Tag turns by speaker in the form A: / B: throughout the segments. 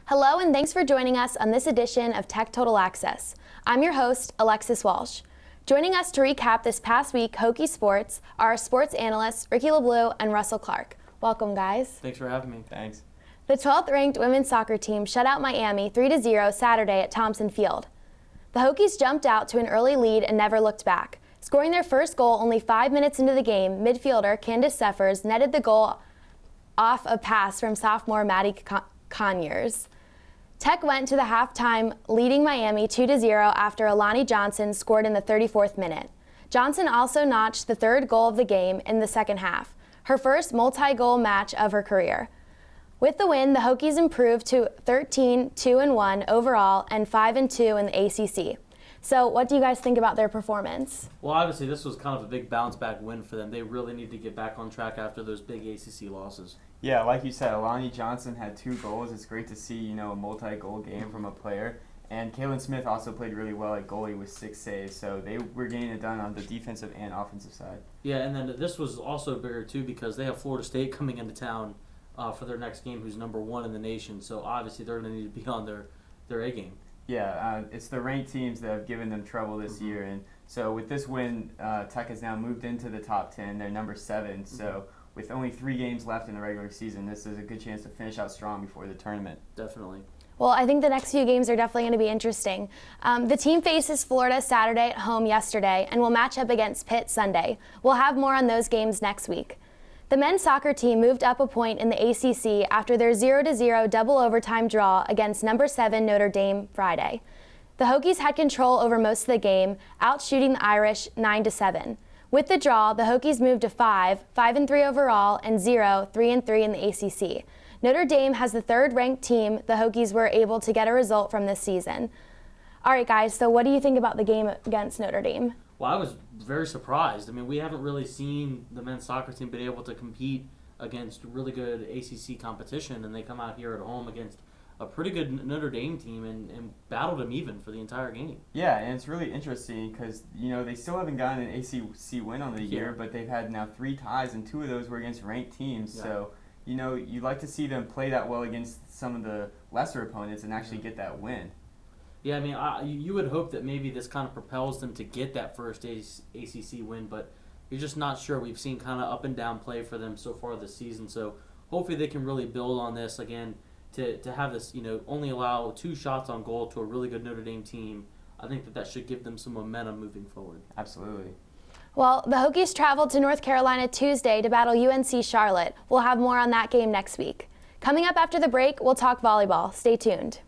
A: Hello and thanks for joining us on this edition of Tech Total Access. I'm your host, Alexis Walsh. Joining us to recap this past week Hokie sports are our sports analysts Ricky LeBlue and Russell Clark. Welcome, guys.
B: Thanks for having me.
C: Thanks.
A: The 12th ranked women's soccer team shut out Miami 3-0 Saturday at Thompson Field. The Hokies jumped out to an early lead and never looked back. Scoring their first goal only 5 minutes into the game, midfielder Candace Seffers netted the goal off a pass from sophomore Maddie Conyers. Tech went to the halftime leading Miami 2-0 after Alani Johnson scored in the 34th minute. Johnson also notched the third goal of the game in the second half, her first multi-goal match of her career. With the win, the Hokies improved to 13-2-1 overall and 5-2 in the ACC. So what do you guys think about their performance?
B: Well, obviously this was kind of a big bounce-back win for them. They really need to get back on track after those big ACC losses.
C: Yeah, like you said, Alani Johnson had 2 goals. It's great to see, a multi-goal game from a player. And Kaylin Smith also played really well at goalie with 6 saves. So they were getting it done on the defensive and offensive side.
B: Yeah, and then this was also bigger too because they have Florida State coming into town for their next game, who's number 1 in the nation. So obviously they're going to need to be on their A game.
C: Yeah, it's the ranked teams that have given them trouble this year. And so with this win, Tech has now moved into the top 10. They're number 7. So with only 3 games left in the regular season, this is a good chance to finish out strong before the tournament.
B: Definitely.
A: Well, I think the next few games are definitely going to be interesting. The team faces Florida Saturday at home yesterday and will match up against Pitt Sunday. We'll have more on those games next week. The men's soccer team moved up a point in the ACC after their 0-0 double overtime draw against number 7 Notre Dame Friday. The Hokies had control over most of the game, outshooting the Irish 9-7. With the draw, the Hokies moved to 5-3 overall, and 3-3 in the ACC. Notre Dame has the 3rd-ranked team the Hokies were able to get a result from this season. All right, guys, so what do you think about the game against Notre Dame?
B: Well, I was very surprised. I mean, we haven't really seen the men's soccer team been able to compete against really good ACC competition, and they come out here at home against a pretty good Notre Dame team and battled them even for the entire game.
C: Yeah, and it's really interesting because, they still haven't gotten an ACC win on the year, but they've had now 3 ties, and 2 of those were against ranked teams. Yeah. So, you'd like to see them play that well against some of the lesser opponents and actually get that win.
B: Yeah, I mean, you would hope that maybe this kind of propels them to get that first ACC win, but you're just not sure. We've seen kind of up and down play for them so far this season, so hopefully they can really build on this again to have this, only allow 2 shots on goal to a really good Notre Dame team. I think that should give them some momentum moving forward.
C: Absolutely.
A: Well, the Hokies traveled to North Carolina Tuesday to battle UNC Charlotte. We'll have more on that game next week. Coming up after the break, we'll talk volleyball. Stay tuned.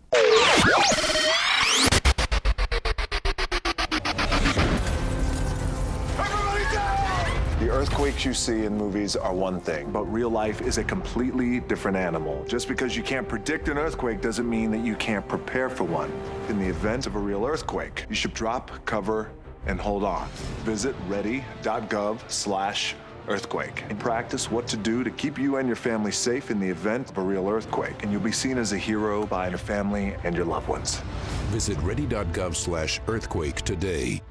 D: The earthquakes you see in movies are one thing, but real life is a completely different animal. Just because you can't predict an earthquake doesn't mean that you can't prepare for one. In the event of a real earthquake, you should drop, cover, and hold on. Visit ready.gov/earthquake and practice what to do to keep you and your family safe in the event of a real earthquake. And you'll be seen as a hero by your family and your loved ones.
E: Visit ready.gov/earthquake today.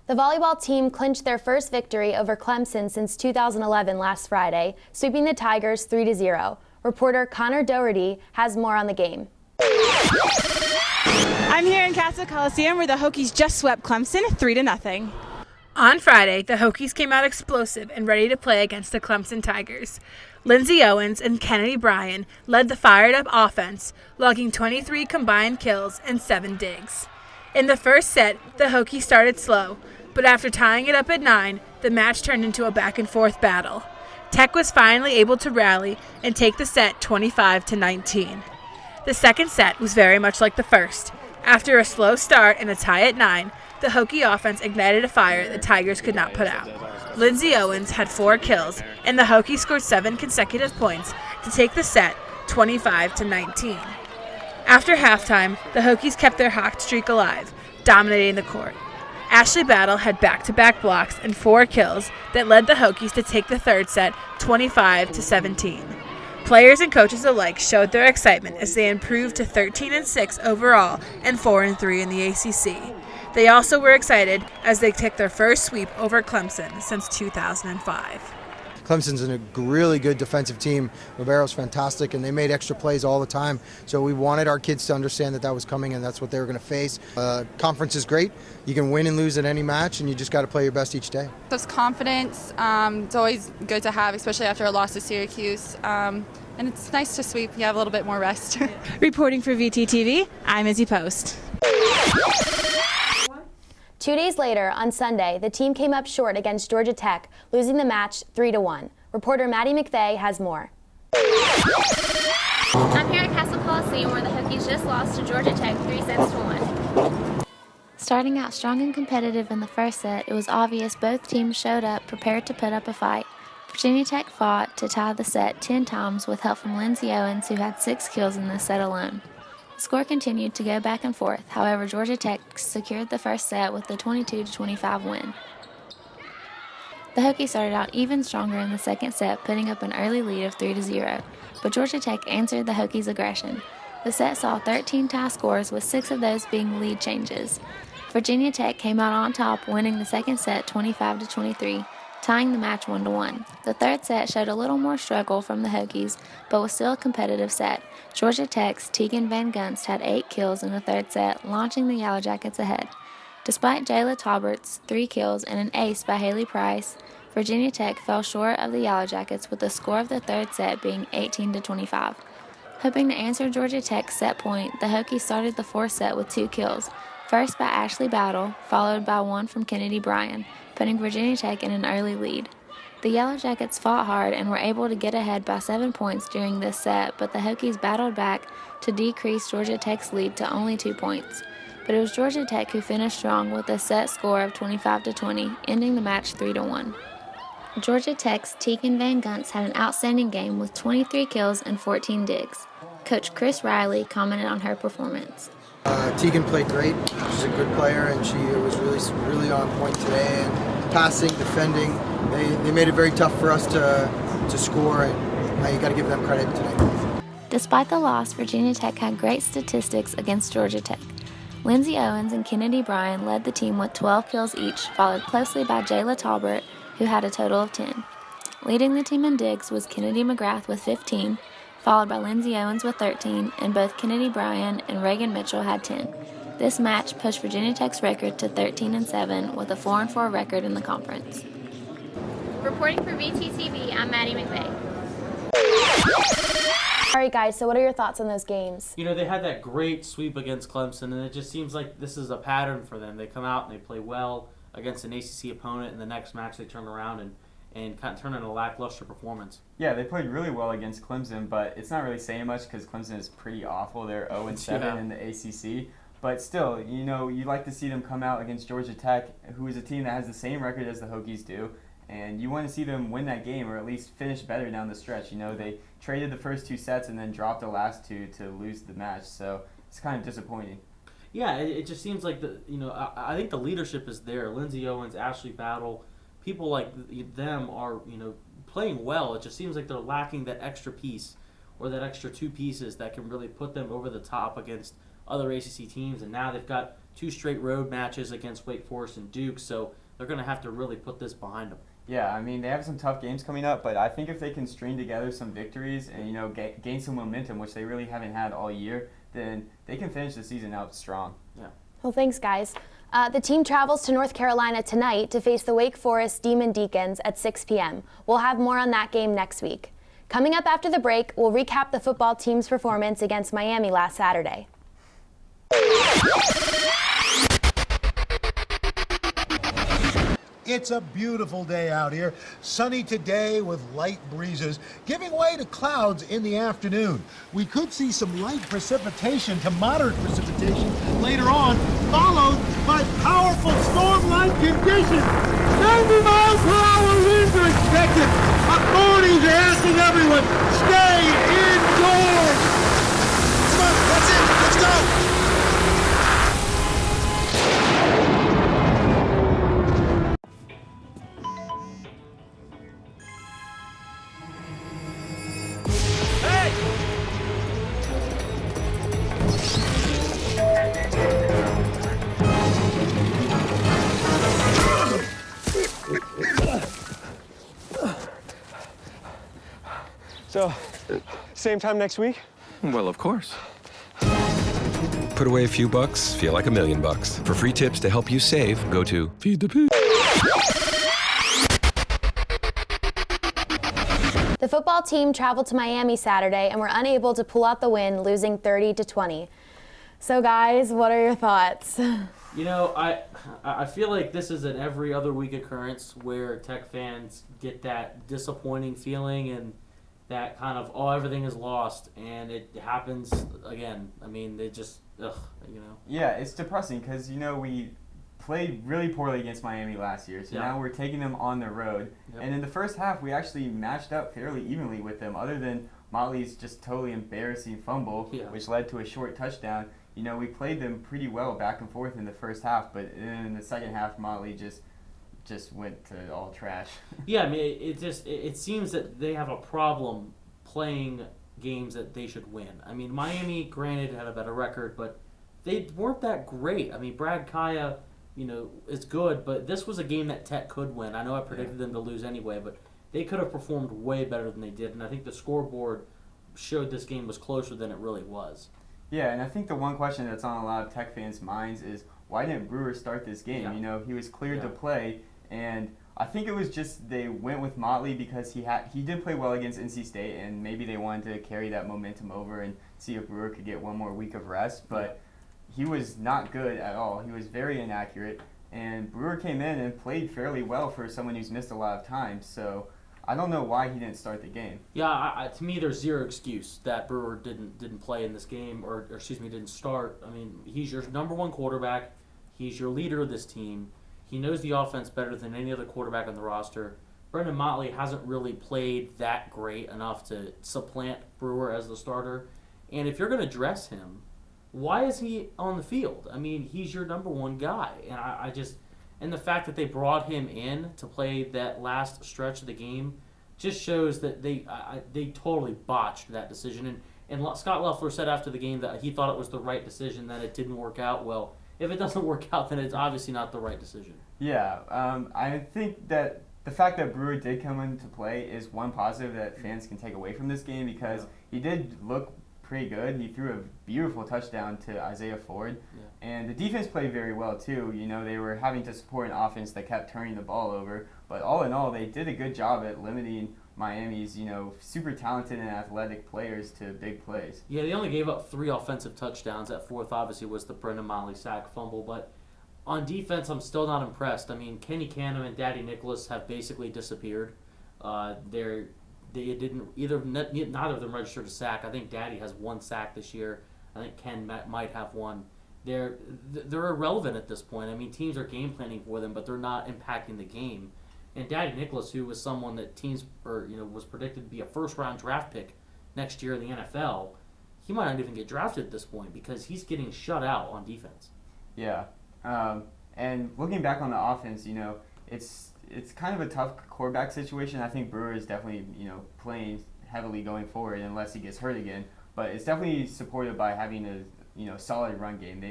A: The volleyball team clinched their first victory over Clemson since 2011 last Friday, sweeping the Tigers 3-0. Reporter Connor Doherty has more on the game.
F: I'm here in Castle Coliseum where the Hokies just swept Clemson 3-0.
G: On Friday, the Hokies came out explosive and ready to play against the Clemson Tigers. Lindsey Owens and Kennedy Bryan led the fired-up offense, logging 23 combined kills and 7 digs. In the first set, the Hokies started slow, but after tying it up at 9, the match turned into a back-and-forth battle. Tech was finally able to rally and take the set 25-19. The second set was very much like the first. After a slow start and a tie at 9, the Hokie offense ignited a fire the Tigers could not put out. Lindsey Owens had 4 kills, and the Hokies scored 7 consecutive points to take the set 25-19. After halftime, the Hokies kept their hot streak alive, dominating the court. Ashley Battle had back-to-back blocks and 4 kills that led the Hokies to take the third set 25-17. Players and coaches alike showed their excitement as they improved to 13-6 overall and 4-3 in the ACC. They also were excited as they took their first sweep over Clemson since 2005.
H: Clemson's a really good defensive team. Ribero's fantastic, and they made extra plays all the time. So we wanted our kids to understand that was coming, and that's what they were going to face. Conference is great. You can win and lose at any match, and you just got to play your best each day.
I: There's confidence. It's always good to have, especially after a loss to Syracuse. And it's nice to sweep. You have a little bit more rest.
F: Reporting for VTTV, I'm Izzy Post.
A: 2 days later, on Sunday, the team came up short against Georgia Tech, losing the match 3-1. Reporter Maddie McVeigh has more.
J: I'm here at Castle Coliseum where the Hokies just lost to Georgia Tech 3-1.
K: Starting out strong and competitive in the first set, it was obvious both teams showed up prepared to put up a fight. Virginia Tech fought to tie the set 10 times with help from Lindsey Owens, who had 6 kills in this set alone. The score continued to go back and forth. However, Georgia Tech secured the first set with the 22-25 win. The Hokies started out even stronger in the second set, putting up an early lead of 3-0. But Georgia Tech answered the Hokies' aggression. The set saw 13 tie scores, with 6 of those being lead changes. Virginia Tech came out on top, winning the second set 25-23. Tying the match 1-1. The third set showed a little more struggle from the Hokies, but was still a competitive set. Georgia Tech's Tegan Van Gunst had 8 kills in the third set, launching the Yellow Jackets ahead. Despite Jayla Taubert's 3 kills and an ace by Haley Price, Virginia Tech fell short of the Yellow Jackets, with the score of the third set being 18-25. Hoping to answer Georgia Tech's set point, the Hokies started the fourth set with 2 kills, first by Ashley Battle, followed by one from Kennedy Bryan, putting Virginia Tech in an early lead. The Yellow Jackets fought hard and were able to get ahead by 7 points during this set, but the Hokies battled back to decrease Georgia Tech's lead to only 2 points. But it was Georgia Tech who finished strong with a set score of 25-20, ending the match 3-1. Georgia Tech's Tegan Van Gunst had an outstanding game with 23 kills and 14 digs. Coach Chris Riley commented on her performance.
H: Tegan played great. She's a good player, and she was really on point today. And passing, defending, they made it very tough for us to score, and you got to give them credit today.
K: Despite the loss, Virginia Tech had great statistics against Georgia Tech. Lindsey Owens and Kennedy Bryan led the team with 12 kills each, followed closely by Jayla Taubert, who had a total of 10. Leading the team in digs was Kennedy McGrath with 15, followed by Lindsey Owens with 13, and both Kennedy Bryan and Reagan Mitchell had 10. This match pushed Virginia Tech's record to 13-7 with a 4-4 record in the conference.
J: Reporting for VTTV, I'm Maddie McVeigh.
A: All right, guys, so what are your thoughts on those games?
B: You know, they had that great sweep against Clemson, and it just seems like this is a pattern for them. They come out and they play well against an ACC opponent, and the next match they turn around and kind of turn in a lackluster performance.
C: Yeah, they played really well against Clemson, but it's not really saying much because Clemson is pretty awful. They're 0-7 in the ACC. But still, you know, you like to see them come out against Georgia Tech, who is a team that has the same record as the Hokies do. And you want to see them win that game or at least finish better down the stretch. You know, they traded the first 2 sets and then dropped the last 2 to lose the match. So it's kind of disappointing.
B: Yeah, it just seems like I think the leadership is there. Lindsey Owens, Ashley Battle, people like them are, playing well. It just seems like they're lacking that extra piece or that extra 2 pieces that can really put them over the top against other ACC teams. And now they've got 2 straight road matches against Wake Forest and Duke, so they're going to have to really put this behind them.
C: Yeah, I mean, they have some tough games coming up, but I think if they can string together some victories and, gain some momentum, which they really haven't had all year, then they can finish the season out strong.
B: Yeah.
A: Well, thanks, guys. The team travels to North Carolina tonight to face the Wake Forest Demon Deacons at 6 p.m. We'll have more on that game next week. Coming up after the break, we'll recap the football team's performance against Miami last Saturday.
L: It's a beautiful day out here. Sunny today with light breezes, giving way to clouds in the afternoon. We could see some light precipitation to moderate precipitation later on, followed by powerful storm-like conditions. 90 miles per hour winds are expected. Authorities are asking everyone, stay indoors. Come on, that's it. Let's go.
M: So, same time next week?
N: Well, of course. Put away a few bucks, feel like $1 million. For free tips to help you save, go to Feed the Pig.
A: The football team traveled to Miami Saturday and were unable to pull out the win, losing 30-20. So guys, what are your thoughts?
B: You know, I feel like this is an every other week occurrence where Tech fans get that disappointing feeling and that kind of, oh, everything is lost, and it happens again. I mean, they just, you know.
C: Yeah, it's depressing because, you know, we played really poorly against Miami last year, so now we're taking them on the road. Yep. And in the first half, we actually matched up fairly evenly with them, other than Motley's just totally embarrassing fumble, which led to a short touchdown. You know, we played them pretty well back and forth in the first half, but in the second half, Motley just went to all trash.
B: Yeah, I mean, it seems that they have a problem playing games that they should win. I mean, Miami, granted, had a better record, but they weren't that great. I mean, Brad Kaya, you know, is good, but this was a game that Tech could win. I know I predicted them to lose anyway, but they could have performed way better than they did, and I think the scoreboard showed this game was closer than it really was.
C: Yeah, and I think the one question that's on a lot of Tech fans' minds is, why didn't Brewer start this game? Yeah. You know, he was cleared to play, and I think it was just they went with Motley because he did play well against NC State, and maybe they wanted to carry that momentum over and see if Brewer could get one more week of rest, but he was not good at all. He was very inaccurate, and Brewer came in and played fairly well for someone who's missed a lot of time, so I don't know why he didn't start the game.
B: Yeah, to me, there's zero excuse that Brewer didn't play in this game, or excuse me, didn't start. I mean, he's your number one quarterback. He's your leader of this team. He knows the offense better than any other quarterback on the roster. Brendan Motley hasn't really played that great enough to supplant Brewer as the starter. And if you're going to dress him, why is he on the field? I mean, he's your number one guy. And and the fact that they brought him in to play that last stretch of the game just shows that they totally botched that decision. And Scott Loeffler said after the game that he thought it was the right decision, that it didn't work out. Well, if it doesn't work out, then it's obviously not the right decision.
C: Yeah, I think that the fact that Brewer did come into play is one positive that fans can take away from this game, because he did look pretty good. He threw a beautiful touchdown to Isaiah Ford, and the defense played very well too. You know, they were having to support an offense that kept turning the ball over, but all in all, they did a good job at limiting Miami's, you know, super talented and athletic players to big plays.
B: Yeah, they only gave up 3 offensive touchdowns. That fourth, obviously, was the Brendan Motley sack fumble. But on defense, I'm still not impressed. I mean, Kenny Canham and Daddy Nicholas have basically disappeared. Neither of them registered a sack. I think Daddy has 1 sack this year. I think Ken might have 1. They're irrelevant at this point. I mean, teams are game planning for them, but they're not impacting the game. And Daddy Nicholas, who was someone that was predicted to be a first-round draft pick next year in the NFL, he might not even get drafted at this point because he's getting shut out on defense.
C: Yeah, and looking back on the offense, you know, it's kind of a tough quarterback situation. I think Brewer is definitely, you know, playing heavily going forward unless he gets hurt again. But it's definitely supported by having a, you know, solid run game.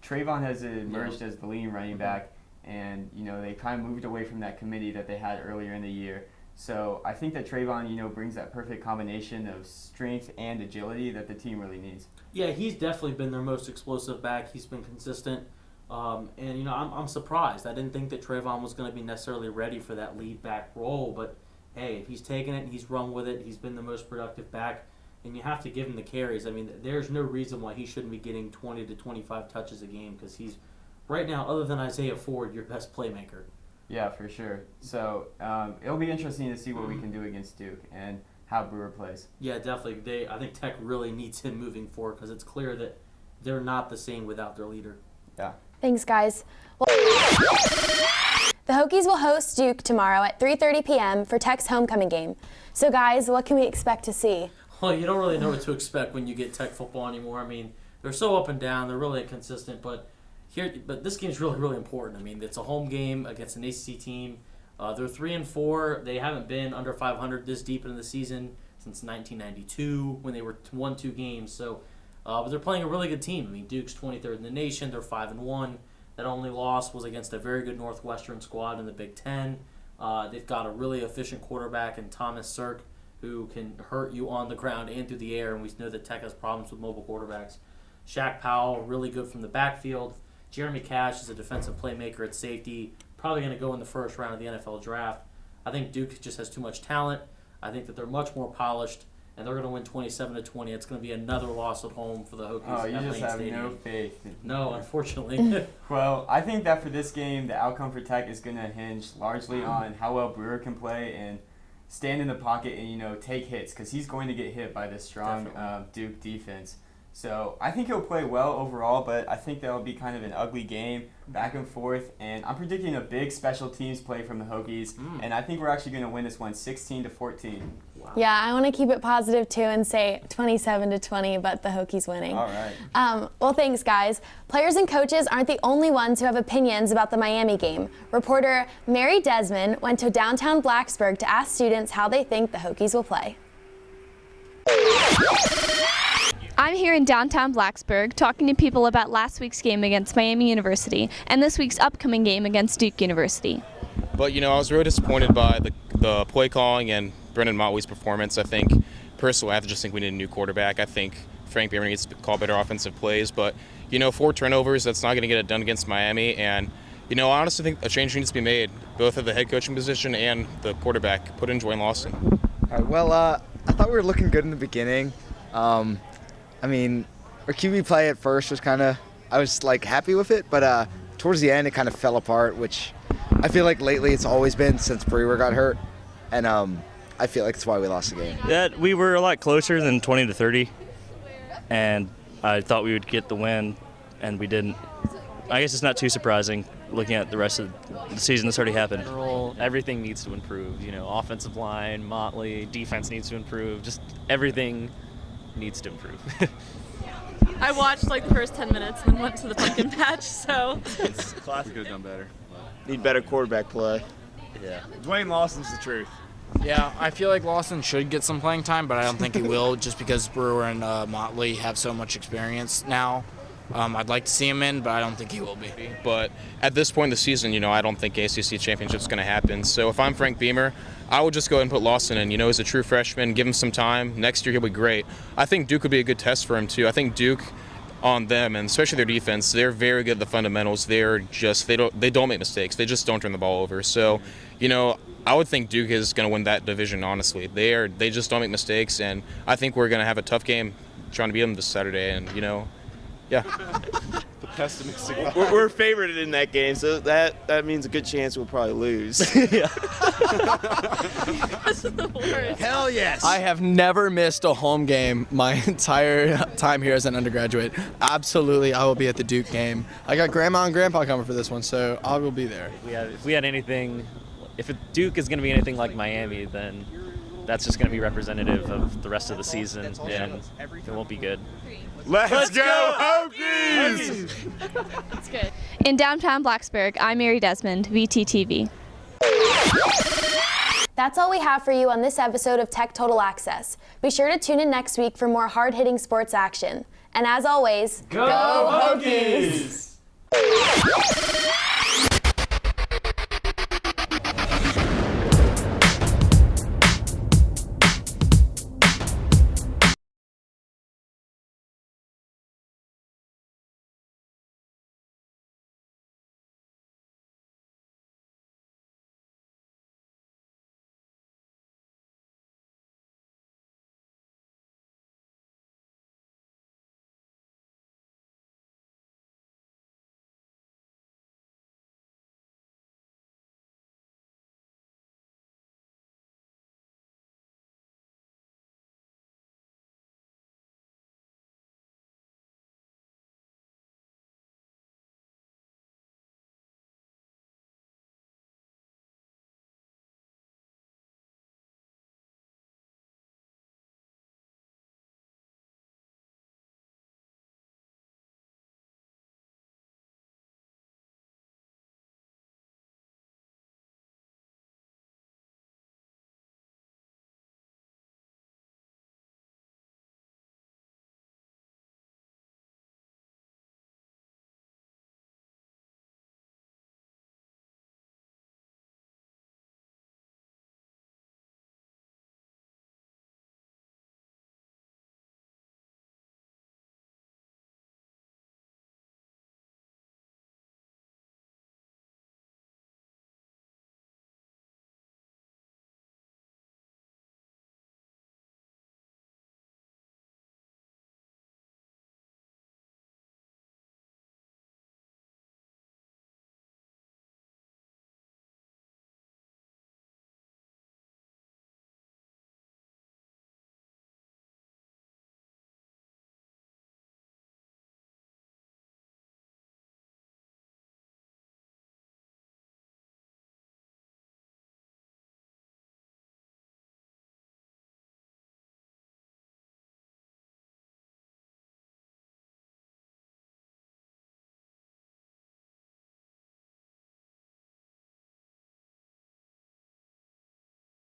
C: Trayvon has emerged as the leading running back. And, you know, they kind of moved away from that committee that they had earlier in the year. So I think that Trayvon, you know, brings that perfect combination of strength and agility that the team really needs.
B: Yeah, he's definitely been their most explosive back. He's been consistent. And, you know, I'm surprised. I didn't think that Trayvon was going to be necessarily ready for that lead back role. But, hey, if he's taken it and he's run with it, he's been the most productive back. And you have to give him the carries. I mean, there's no reason why he shouldn't be getting 20 to 25 touches a game, because he's, right now, other than Isaiah Ford, your best playmaker.
C: Yeah, for sure. So it'll be interesting to see what we can do against Duke and how Brewer plays.
B: Yeah, definitely. I think Tech really needs him moving forward, because it's clear that they're not the same without their leader.
C: Yeah.
A: Thanks, guys. The Hokies will host Duke tomorrow at 3:30 p.m. for Tech's homecoming game. So, guys, what can we expect to see?
B: Well, you don't really know what to expect when you get Tech football anymore. I mean, they're so up and down. They're really inconsistent. But this game is really, really important. I mean, it's a home game against an ACC team. They're 3-4. They haven't been under 500 this deep into the season since 1992 when they won 2 games. So, but they're playing a really good team. I mean, Duke's 23rd in the nation. They're 5-1. That only loss was against a very good Northwestern squad in the Big Ten. They've got a really efficient quarterback in Thomas Sirk, who can hurt you on the ground and through the air, and we know that Tech has problems with mobile quarterbacks. Shaq Powell, really good from the backfield. Jeremy Cash is a defensive playmaker at safety, probably going to go in the first round of the NFL draft. I think Duke just has too much talent. I think that they're much more polished, and they're going to win 27-20. It's going to be another loss at home for the Hokies.
C: Oh, you
B: at
C: just
B: Lane
C: have
B: Stadium.
C: no faith.
B: No, unfortunately.
C: Well, I think that for this game, the outcome for Tech is going to hinge largely on how well Brewer can play and stand in the pocket and, take hits, because he's going to get hit by this strong Duke defense. So I think he'll play well overall, but I think that'll be kind of an ugly game, back and forth, and I'm predicting a big special teams play from the Hokies, and I think we're actually going to win this one 16-14.
B: Wow.
A: Yeah, I want to keep it positive too and say 27-20, but the Hokies winning.
C: All right.
A: Well, thanks, guys. Players and coaches aren't the only ones who have opinions about the Miami game. Reporter Mary Desmond went to downtown Blacksburg to ask students how they think the Hokies will play.
O: I'm here in downtown Blacksburg talking to people about last week's game against Miami University and this week's upcoming game against Duke University.
P: But, I was really disappointed by the play calling and Brendan Motley's performance. I think, personally, I just think we need a new quarterback. I think Frank Beamer needs to call better offensive plays. But, 4 turnovers, that's not going to get it done against Miami. And, I honestly think a change needs to be made, both at the head coaching position and the quarterback. Put in Dwayne Lawson.
Q: All right, well, I thought we were looking good in the beginning. Our QB play at first was I was happy with it, but towards the end it kind of fell apart, which I feel like lately it's always been since Brewer got hurt, and I feel like that's why we lost the game.
R: Yeah, we were a lot closer than 20-30, and I thought we would get the win, and we didn't. I guess it's not too surprising looking at the rest of the season that's already happened.
S: Everything needs to improve. Offensive line, Motley, defense needs to improve. Just everything needs to improve.
T: I watched the first 10 minutes and then went to the pumpkin patch, so.
U: It's classic. We could have done better. Need better quarterback play.
S: Yeah.
U: Dwayne Lawson's the truth.
V: Yeah, I feel like Lawson should get some playing time, but I don't think he will just because Brewer and Motley have so much experience now. I'd like to see him in, but I don't think he will be.
P: But at this point in the season, I don't think ACC championship's going to happen. So if I'm Frank Beamer, I would just go ahead and put Lawson in. As a true freshman, give him some time. Next year he'll be great. I think Duke would be a good test for him too. I think Duke, on them, and especially their defense, they're very good at the fundamentals. They don't make mistakes. They just don't turn the ball over. So, I would think Duke is going to win that division. Honestly, they just don't make mistakes, and I think we're going to have a tough game trying to beat them this Saturday. And yeah.
U: The pessimistic. We're favored in that game, so that means a good chance we'll probably lose.
T: That's the worst.
U: Hell yes.
W: I have never missed a home game my entire time here as an undergraduate. Absolutely, I will be at the Duke game. I got Grandma and Grandpa coming for this one, so I will be there.
S: If Duke is going to be anything like Miami, then that's just going to be representative of the rest of the season, and it won't be good.
U: Let's go Hokies!
O: That's good. In downtown Blacksburg, I'm Mary Desmond, VTTV.
A: That's all we have for you on this episode of Tech Total Access. Be sure to tune in next week for more hard-hitting sports action. And as always,
L: Go Hokies!